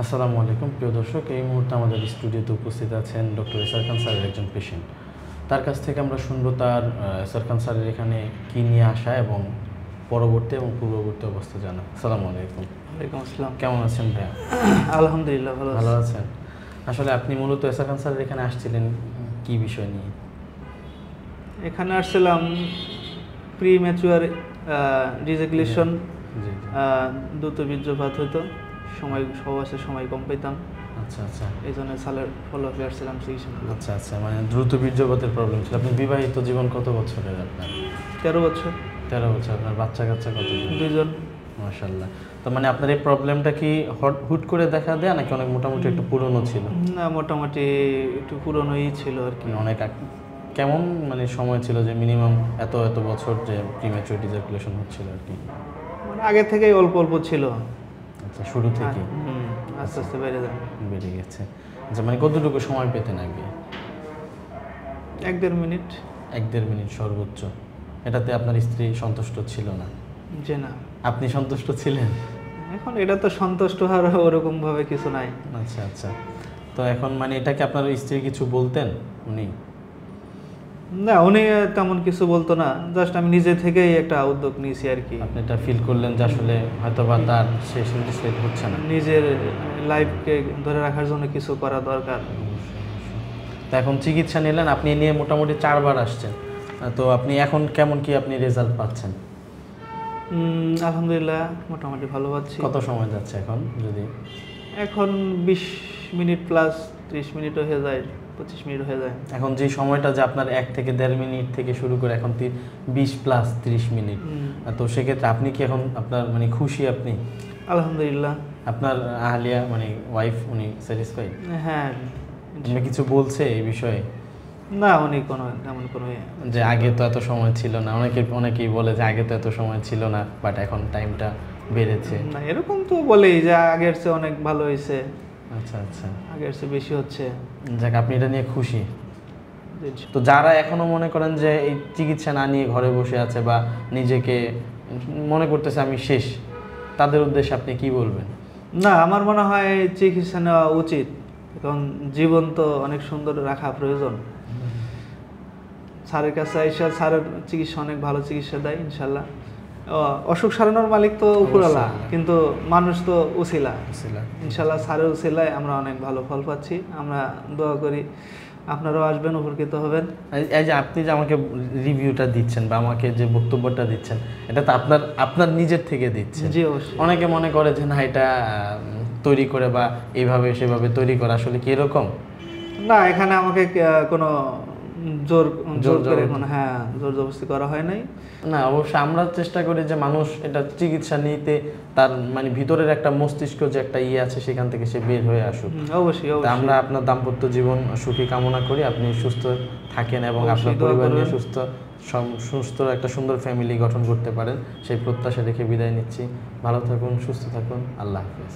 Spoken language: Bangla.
আসসালামু আলাইকুম প্রিয় দর্শক, এই মুহূর্তে আমাদের স্টুডিওতে উপস্থিত আছেন ডক্টর এসআর খান স্যারের একজন পেশেন্ট। তার কাছ থেকে আমরা শুনবো তার এসআর খান স্যারের এখানে কী নিয়ে আসা এবং পরবর্তী এবং পূর্ববর্তী অবস্থা জানা। আসসালামু আলাইকুম। ওয়ালাইকুম আসসালাম। কেমন আছেন ভাইয়া? আলহামদুলিল্লাহ ভালো আছেন। আসলে আপনি মূলত এসআর খান স্যারের এখানে আসছিলেন কী বিষয় নিয়ে? এখানে আসছিলাম প্রি ম্যাচুয়ার রিজেকুলেশন, জি জি। দ্রুত বীর্যপাত হতো, সহবাসের সময় কম পেতাম। আচ্ছা আচ্ছা এই জন্য সালের ফলো আপে আসছিলাম চিকিৎসা। আচ্ছা আচ্ছা, মানে দ্রুত বীর্যপাতের প্রবলেম ছিল। আপনি বিবাহিত জীবন কত বছরের আপনার? 13 বছর। 13 বছর। আপনার বাচ্চা কাচ্চা কত? 2 জন। মাশাআল্লাহ। তো মানে আপনার এই প্রবলেমটা কি হুট করে দেখা দেয় নাকি অনেক মোটামুটি একটু পুরনো ছিল? না, মোটামুটি একটু পুরনোই ছিল আর কি। অনেক কেমন মানে সময় ছিল যে মিনিমাম এত এত বছর যে প্রিম্যাচুর ইজাকুলেশন হচ্ছিল আর কি? মানে আগে থেকেই অল্প অল্প ছিল। আচ্ছা, শুরু থেকে আস্তে আস্তে বেড়ে যায়। বেড়ে গেছে। আচ্ছা, মানে কতটুকু সময় পেতেন আগে? 1-1.5 মিনিট। 1-1.5 মিনিট সর্বোচ্চ। এটাতে আপনার স্ত্রী সন্তুষ্ট ছিল না? যে না। আপনি সন্তুষ্ট ছিলেন? এখন এটা তো সন্তুষ্ট হওয়ার ওরকমভাবে কিছু নাই। আচ্ছা আচ্ছা। তো এখন মানে এটাকে আপনার স্ত্রী কিছু বলতেন উনি? না, উনি তেমন কিছু বলতো না, জাস্ট আমি নিজে থেকেই একটা উদ্যোগ নিয়েছি আর কি। আপনি এটা ফিল করলেন যে আসলে হয়তো বা তার সে স্যাটিসফাইড হচ্ছে না, নিজের লাইফকে ধরে রাখার জন্য কিছু করা দরকার। তো এখন চিকিৎসা নিলেন, আপনি নিয়ে মোটামুটি 4 বার আসছেন। তো আপনি এখন কেমন কি আপনি রেজাল্ট পাচ্ছেন? আলহামদুলিল্লাহ, মোটামুটি ভালো পাচ্ছি। কত সময় যাচ্ছে এখন? যদি এখন 20 মিনিট প্লাস 30 মিনিটও হয়ে যায়, 25 মিনিট হয়ে যায়। এখন যে সময়টা যে আপনার 1 থেকে 1.5 মিনিট থেকে শুরু করে এখন 20 প্লাস 30 মিনিট, তো সেক্ষেত্রে আপনি কি এখন আপনার মানে খুশি আপনি? আলহামদুলিল্লাহ। আপনার আহলিয়া মানে ওয়াইফ উনি স্যাটিসফাইড? হ্যাঁ। উনি কিছু বলছে এই বিষয়ে? না, উনি তেমন কোনো যে আগে তো এত সময় ছিল না, অনেকেই বলে যে আগে তো এত সময় ছিল না, বাট এখন টাইমটা বেড়েছে। না, এরকম তো বলেই যে আগের চেয়ে অনেক ভালো হয়েছে। আচ্ছা আচ্ছা, আগের চেয়ে বেশি হচ্ছে। যাক, আপনি এটা নিয়ে খুশি। তো যারা এখনো মনে করেন যে এই চিকিৎসা না নিয়ে ঘরে বসে আছে বা নিজেকে মনে করতেছে আমি শেষ, তাদের উদ্দেশ্যে আপনি কি বলবেন? না, আমার মনে হয় চিকিৎসা নেওয়া উচিত, কারণ জীবন তো অনেক সুন্দর রাখা প্রয়োজন। স্যারের কাছে আইসা স্যারের চিকিৎসা অনেক ভালো চিকিৎসা দেয় ইনশাল্লাহ। অসুখ সারানোর মালিক তো উপরওয়ালা, কিন্তু মানুষ তো উছিলা। ইনশাল্লাহ স্যারের উছিলায় আমরা অনেক ভালো ফল পাচ্ছি। আমরা দোয়া করি আপনারাও আসবেন, উপকৃত হবেন। এই যে আপনি যে আমাকে রিভিউটা দিচ্ছেন বা আমাকে যে বক্তব্যটা দিচ্ছেন, এটা তো আপনার নিজের থেকে দিচ্ছেন। জি অবশ্যই। অনেকে মনে করে যে না, এটা তৈরি করে বা এইভাবে সেভাবে তৈরি করা আসলে কি এরকম? না, এখানে আমাকে কোনো জোর করে জোর জবরদস্তি করা হয় নাই। না, অবশ্যই আমরা চেষ্টা করি যে মানুষ এটা চিকিৎসা নিতে তার মানে ভিতরের একটা মস্তিষ্ক যে একটা আছে সেখান থেকে সে বের হয়ে আসুক। অবশ্যই। আমরা আপনার দাম্পত্য জীবন সুখী কামনা করি, আপনি সুস্থ থাকেন এবং আপনার পরিবার নিয়ে সুস্থ একটা সুন্দর ফ্যামিলি গঠন করতে পারেন, সেই প্রত্যাশা রেখে বিদায় নিচ্ছি। ভালো থাকুন, সুস্থ থাকুন, আল্লাহ হাফেজ।